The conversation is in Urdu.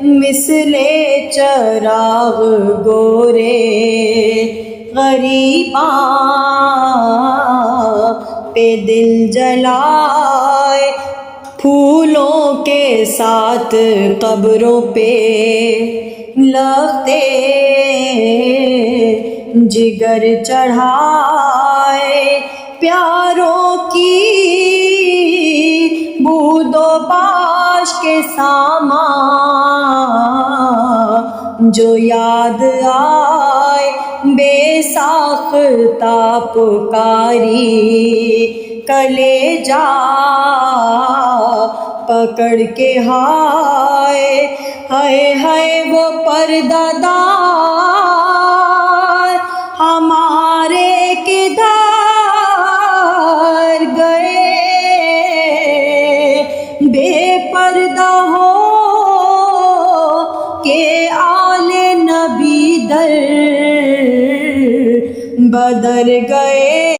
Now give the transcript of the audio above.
مثل چراغ گورے غریباں پہ دل جلائے، پھولوں کے ساتھ قبروں پہ لگتے جگر چڑھائے، پیاروں کی بود و باش کے سامان جو یاد آئے، بے ساختہ پکاری کلیجا پکڑ کے ہائے ہائے ہائے وہ پردہ دار ہمارے کدھر گئے، بے پردہ ہو کہ آل نبی در بدر گئے۔